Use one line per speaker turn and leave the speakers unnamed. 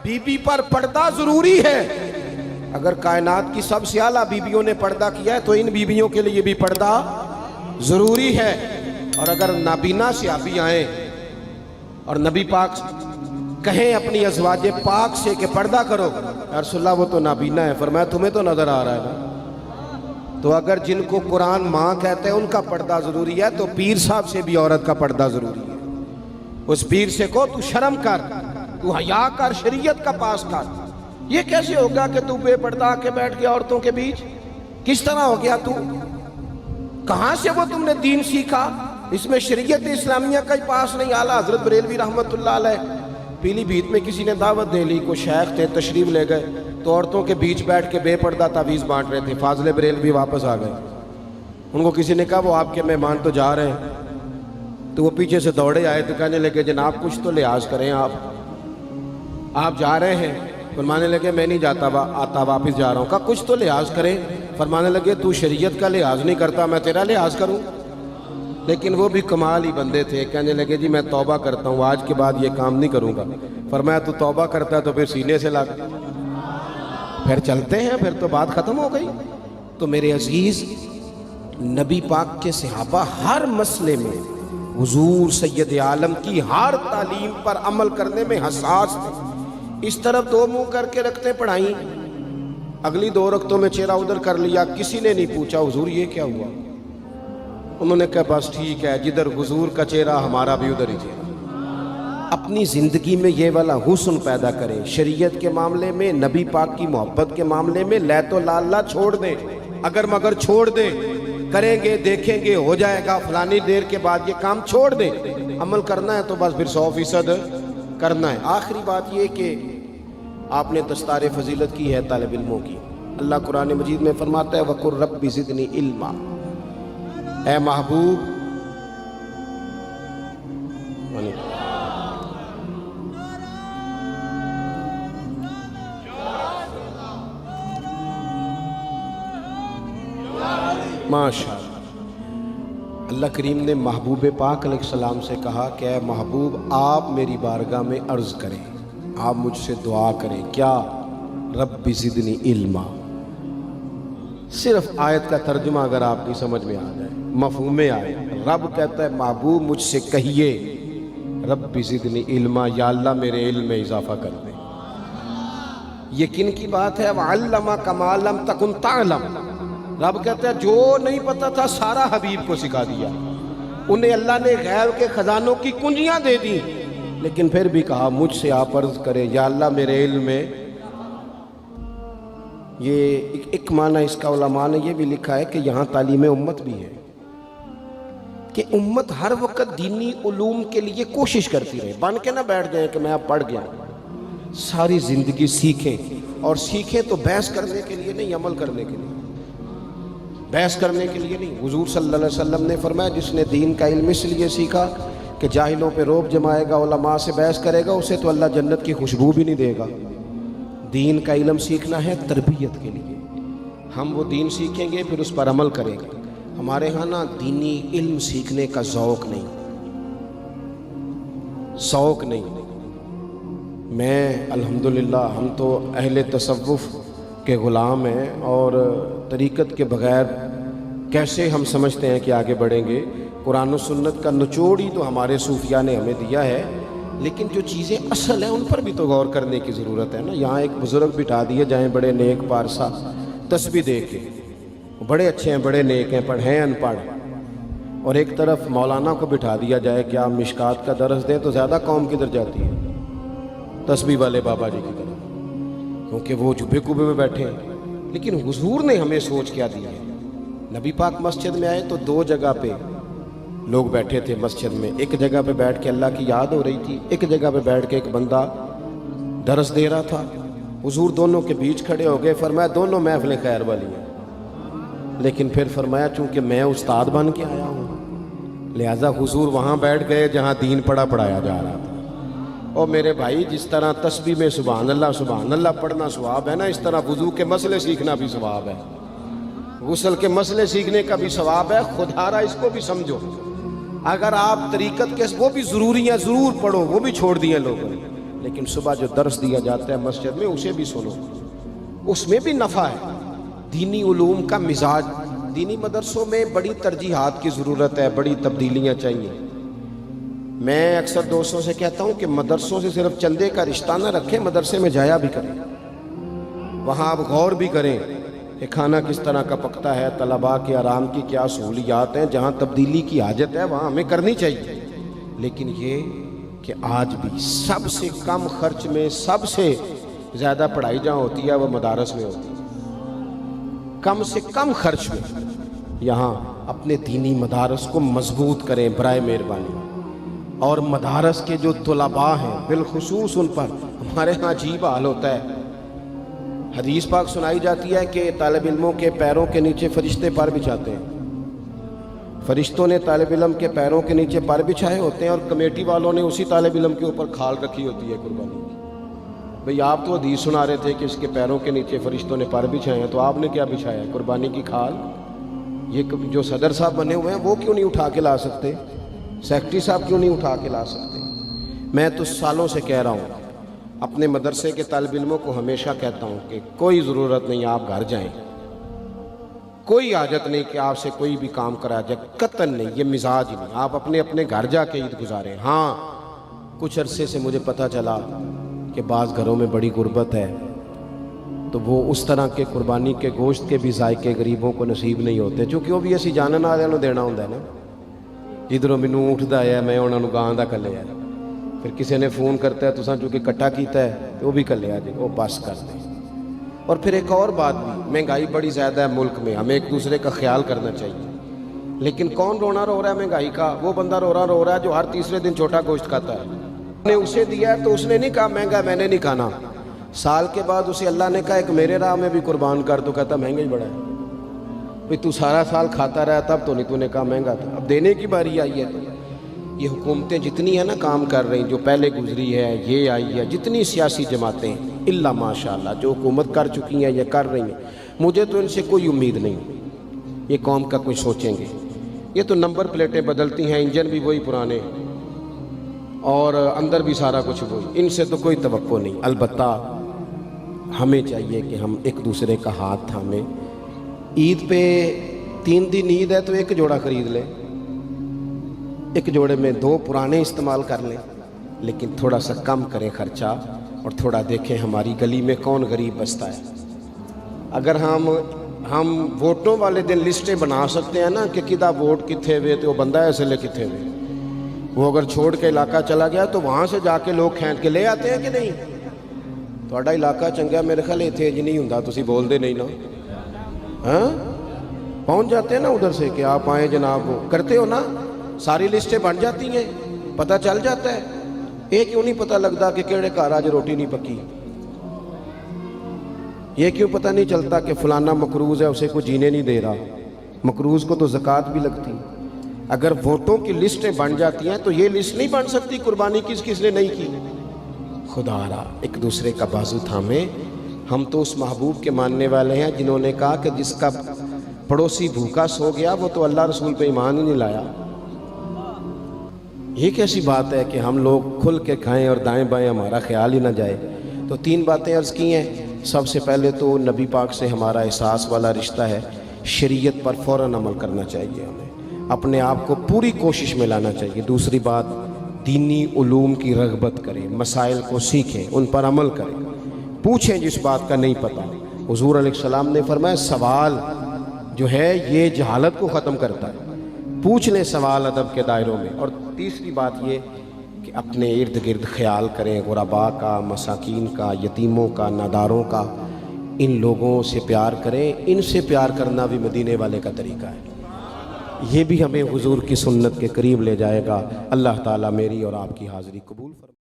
बीबी पर पर्दा जरूरी है। अगर कायनात की सबसे आला बीबियों ने पर्दा किया है तो इन बीबियों के लिए भी पर्दा जरूरी है। और अगर नाबीना से अभी आए और नबी पाक कहें अपनी अज़वाजे पाक से कि पर्दा करो, या रसूलल्लाह वो तो नाबीना है, फरमाया तुम्हें तो नजर आ रहा है ना। तो अगर जिनको कुरान माँ कहते हैं उनका पर्दा जरूरी है तो पीर साहब से भी औरत का पर्दा जरूरी है। उस पीर से को तू शर्म कर, तू हया कर, शरीयत का पास कर। ये कैसे होगा कि तू बेपर्दा के बैठ गया औरतों के बीच? किस तरह हो गया तू? कहां से वो तुमने दीन सीखा? इसमें शरीयत इस्लामिया का ही पास नहीं। आला हजरत बरेलवी रहमतुल्लाह अलैह पीलीभीत में किसी ने दावत दे ली, कोई शेख थे, तशरीफ ले गए तो औरतों के बीच बैठ के बेपर्दा तावीज़ बांट रहे थे। फाजले बरेलवी वापस आ गए। उनको किसी ने कहा वो आपके मेहमान तो जा रहे हैं, तो वो पीछे से दौड़े आए तो कहने लगे जनाब कुछ तो लिहाज करें, आप जा रहे हैं? फरमाने लगे मैं नहीं जाता, आता वापस जा रहा हूँ। कहा कुछ तो लिहाज करें। फरमाने लगे तू शरीयत का लिहाज नहीं करता, मैं तेरा लिहाज करूँ? लेकिन वो भी कमाल ही बंदे थे। कहने लगे जी मैं तौबा करता हूँ, आज के बाद ये काम नहीं करूँगा। फरमाया तू तौबा करता है तो फिर सीने से लग, फिर चलते हैं, फिर तो बात ख़त्म हो गई। तो मेरे अजीज़, नबी पाक के सहाबा हर मसले में हुजूर सैयद आलम की हर तालीम पर अमल करने में हसास थे। इस तरफ दो मुंह करके रखते पढ़ाई, अगली दो रकतों में चेहरा उधर कर लिया। किसी ने नहीं पूछा हुजूर ये क्या हुआ? उन्होंने कहा बस ठीक है, जिधर हुजूर का चेहरा हमारा भी उधर ही चेहरा। अपनी ज़िंदगी में ये वाला हुस्न पैदा करें। शरीयत के मामले में, नबी पाक की मोहब्बत के मामले में लै तो लाला छोड़ दें, अगर मगर छोड़ दें। करेंगे, देखेंगे, हो जाएगा, फलानी देर के बाद ये काम छोड़ दें। अमल करना है तो बस फिर 100% करना है। आखिरी बात ये कि आपने दस्तार फजीलत की है तालिब इल्मों की। अल्लाह कुरान मजीद में फरमाता है वकुर रब्बी ज़िदनी इल्मा, ऐ महबूब माशाअल्लाह। अल्लाह करीम ने महबूब पाक अलैहिस्सलाम से कहा कि ऐ महबूब आप मेरी बारगाह में अर्ज़ करें, आप मुझसे दुआ करें। क्या? रब्बी ज़िदनी इल्मा। सिर्फ आयत का तर्जुमा अगर आपकी समझ में आ जाए, मफ़हूम में आए, रब कहता है महबूब मुझसे कहिए रब्बी ज़िदनी इल्मा, या अल्लाह मेरे इल्म में इजाफा कर दे। यकीन की बात है वअल्लमा कमा लम तकुन तअलम। रब कहता है जो नहीं पता था सारा हबीब को सिखा दिया। उन्हें अल्लाह ने गैब के खजानों की कुंजियां दे दी, लेकिन फिर भी कहा मुझसे आप अर्ज करें या अल्लाह मेरे इल्म में। ये एक माना इसका उलमा ने ये भी लिखा है कि यहाँ तालीम उम्मत भी है कि उम्मत हर वक्त दीनी उलूम के लिए कोशिश करती रहे। बन के ना बैठ जाए कि मैं अब पढ़ गया, सारी ज़िंदगी सीखें। और सीखें तो बहस करने के लिए नहीं, अमल करने के लिए। बहस करने के लिए नहीं। हुजूर सल्लल्लाहु अलैहि वसल्लम ने फरमाया जिसने दीन का इल्म इसलिए सीखा कि जाहिलों पे रोब जमाएगा, उलमा से बहस करेगा, उसे तो अल्लाह जन्नत की खुशबू भी नहीं देगा। दीन का इल्म सीखना है तरबियत के लिए। हम वो दीन सीखेंगे फिर उस पर अमल करेंगे। हमारे यहाँ ना दीनी इल्म सीखने का ज़ौक़ नहीं, शौक़ नहीं। मैं अल्हम्दुलिल्लाह, हम तो अहले तसव्वुफ़ के ग़ुलाम हैं और तरीक़त के बग़ैर कैसे हम समझते हैं कि आगे बढ़ेंगे। कुरान और सुन्नत का निचोड़ ही तो हमारे सूफिया ने हमें दिया है, लेकिन जो चीज़ें असल हैं उन पर भी तो गौर करने की ज़रूरत है ना। यहाँ एक बुज़ुर्ग बिठा दिए जाएँ, बड़े नेक पारसा, तस्बीह दे के, बड़े अच्छे हैं, बड़े नेक हैं, पर हैं अनपढ़। और एक तरफ मौलाना को बिठा दिया जाए कि आप मिशकात का दर्स दें, तो ज़्यादा कौम किधर जाती है? तस्बीह वाले बाबा जी की तरफ, क्योंकि वो जुबे कुबे में बैठे हैं। लेकिन हुजूर ने हमें सोच क्या दी है। नबी पाक मस्जिद में आए तो दो जगह पे लोग बैठे थे मस्जिद में। एक जगह पे बैठ के अल्लाह की याद हो रही थी, एक जगह पे बैठ के एक बंदा दरस दे रहा था। हुजूर दोनों के बीच खड़े हो गए। फरमाया दोनों महफिलें खैर वाली हैं, लेकिन फिर फरमाया चूँकि मैं उस्ताद बन के आया हूँ, लिहाजा हुजूर वहाँ बैठ गए जहाँ दीन पढ़ाया जा रहा था। और मेरे भाई, जिस तरह तस्बीह में सुभान अल्लाह पढ़ना सवाब है ना, इस तरह वुज़ू के मसले सीखना भी सवाब है, गुस्ल के मसले सीखने का भी सवाब है। खुदारा इसको भी समझो। अगर आप तरीक़त के वो भी ज़रूरी हैं, ज़रूर पढ़ो, वो भी छोड़ दिए लोगों ने। لیکن صبح جو درس دیا جاتا ہے مسجد میں اسے بھی سنو، اس میں بھی نفع ہے۔ دینی علوم کا مزاج، دینی مدرسوں میں بڑی ترجیحات کی ضرورت ہے، بڑی تبدیلیاں چاہیے۔ میں اکثر دوستوں سے کہتا ہوں کہ مدرسوں سے صرف چندے کا رشتہ نہ رکھیں، مدرسے میں جایا بھی کریں، وہاں آپ غور بھی کریں کہ کھانا کس طرح کا پکتا ہے، طلباء کے آرام کی کیا سہولیات ہیں، جہاں تبدیلی کی حاجت ہے وہاں ہمیں کرنی چاہیے۔ لیکن یہ کہ آج بھی سب سے کم خرچ میں سب سے زیادہ پڑھائی جہاں ہوتی ہے وہ مدارس میں ہوتی ہے، کم سے کم خرچ میں۔ یہاں اپنے دینی مدارس کو مضبوط کریں برائے مہربانی، اور مدارس کے جو طلباء ہیں بالخصوص ان پر ہمارے ہاں عجیب حال ہوتا ہے۔ حدیث پاک سنائی جاتی ہے کہ طالب علموں کے پیروں کے نیچے فرشتے پر بچھاتے ہیں، فرشتوں نے طالب علم کے پیروں کے نیچے پر بچھائے ہوتے ہیں، اور کمیٹی والوں نے اسی طالب علم کے اوپر کھال رکھی ہوتی ہے قربانی کی۔ بھئی آپ تو حدیث سنا رہے تھے کہ اس کے پیروں کے نیچے فرشتوں نے پر بچھائے ہیں، تو آپ نے کیا بچھایا ہے؟ قربانی کی کھال۔ یہ جو صدر صاحب بنے ہوئے ہیں وہ کیوں نہیں اٹھا کے لا سکتے؟ سیکٹری صاحب کیوں نہیں اٹھا کے لا سکتے؟ میں تو سالوں سے کہہ رہا ہوں، اپنے مدرسے کے طالب علموں کو ہمیشہ کہتا ہوں کہ کوئی ضرورت نہیں آپ گھر جائیں، کوئی حاجت نہیں کہ آپ سے کوئی بھی کام کرا جائے، قطعاً نہیں، یہ مزاج نہیں، آپ اپنے اپنے گھر جا کے عید گزاریں۔ ہاں کچھ عرصے سے مجھے پتہ چلا کہ بعض گھروں میں بڑی غربت ہے، تو وہ اس طرح کے قربانی کے گوشت کے بھی ذائقے غریبوں کو نصیب نہیں ہوتے، چونکہ وہ بھی اسی جانن والوں نوں دینا ہوندا ہے نا۔ جدھروں مینوں اٹھدا ہے میں انہاں نوں گاں دا کلیا، پھر کسی نے فون کرتا ہے تساں چونکہ کٹا کیتا ہے تو وہ بھی کلیا جی، وہ بس کر دیں۔ اور پھر ایک اور بات بھی، مہنگائی بڑی زیادہ ہے ملک میں، ہمیں ایک دوسرے کا خیال کرنا چاہیے، لیکن کون رونا رو رہا ہے مہنگائی کا؟ وہ بندہ رو رہا ہے جو ہر تیسرے دن چھوٹا گوشت کھاتا ہے۔ نے اسے دیا ہے تو اس نے نہیں کہا مہنگا میں نے نہیں کھانا، سال کے بعد اسے اللہ نے کہا ایک میرے راہ میں بھی قربان کر، تو کہتا مہنگا ہی بڑا ہے۔ بھئی تو سارا سال کھاتا رہا تب تو نہیں، تو نے کہا مہنگا تھا، اب دینے کی باری آئی ہے۔ تو یہ حکومتیں جتنی ہیں نا کام کر رہی، جو پہلے گزری ہے یہ آئی ہے، جتنی سیاسی جماعتیں اللہ ماشاءاللہ جو حکومت کر چکی ہیں یا کر رہی ہیں، مجھے تو ان سے کوئی امید نہیں یہ قوم کا کچھ سوچیں گے۔ یہ تو نمبر پلیٹیں بدلتی ہیں، انجن بھی وہی پرانے اور اندر بھی سارا کچھ وہی، ان سے تو کوئی توقع نہیں۔ البتہ ہمیں چاہیے کہ ہم ایک دوسرے کا ہاتھ تھامیں۔ عید پہ 3 دن عید ہے تو ایک جوڑا خرید لیں، ایک جوڑے میں 2 پرانے استعمال کر لیں، لیکن تھوڑا سا کم کریں خرچہ، اور تھوڑا دیکھیں ہماری گلی میں کون غریب بستا ہے۔ اگر ہم ووٹوں والے دن لسٹیں بنا سکتے ہیں نا کہ کدا ووٹ کتھے ہوئے تو وہ بندہ ہے اسلے کتھے ہوئے، وہ اگر چھوڑ کے علاقہ چلا گیا تو وہاں سے جا کے لوگ کھینچ کے لے آتے ہیں کہ نہیں؟ تھوڑا علاقہ چنگا، میرے خیال اتنے جی نہیں ہوں، تسی بول دے نہیں نا، ہاں پہنچ جاتے ہیں نا ادھر سے کہ آپ آئیں جناب، وہ کرتے ہو نا، ساری لسٹیں بن جاتی ہیں، پتہ چل جاتا ہے۔ یہ کیوں نہیں پتہ لگتا کہ کیڑے گھر آج روٹی نہیں پکی؟ یہ کیوں پتہ نہیں چلتا کہ فلانا مقروض ہے اسے کوئی جینے نہیں دے رہا؟ مقروض کو تو زکوٰۃ بھی لگتی۔ اگر ووٹوں کی لسٹیں بن جاتی ہیں تو یہ لسٹ نہیں بن سکتی قربانی کس کس نے نہیں کی۔ خدا را ایک دوسرے کا بازو تھامیں۔ ہم تو اس محبوب کے ماننے والے ہیں جنہوں نے کہا کہ جس کا پڑوسی بھوکا سو گیا وہ تو اللہ رسول پہ ایمان ہی نہیں لایا۔ یہ کیسی بات ہے کہ ہم لوگ کھل کے کھائیں اور دائیں بائیں ہمارا خیال ہی نہ جائے؟ تو 3 باتیں عرض کی ہیں۔ سب سے پہلے تو نبی پاک سے ہمارا احساس والا رشتہ ہے، شریعت پر فوراً عمل کرنا چاہیے، ہمیں اپنے آپ کو پوری کوشش میں لانا چاہیے۔ دوسری بات، دینی علوم کی رغبت کریں، مسائل کو سیکھیں، ان پر عمل کریں، پوچھیں جس بات کا نہیں پتہ۔ حضور علیہ السلام نے فرمایا سوال جو ہے یہ جہالت کو ختم کرتا ہے، پوچھ لیں سوال ادب کے دائروں میں۔ اور تیسری بات یہ کہ اپنے ارد گرد خیال کریں، غرباء کا، مساکین کا، یتیموں کا، ناداروں کا، ان لوگوں سے پیار کریں۔ ان سے پیار کرنا بھی مدینے والے کا طریقہ ہے، یہ بھی ہمیں حضور کی سنت کے قریب لے جائے گا۔ اللہ تعالیٰ میری اور آپ کی حاضری قبول فرمائے۔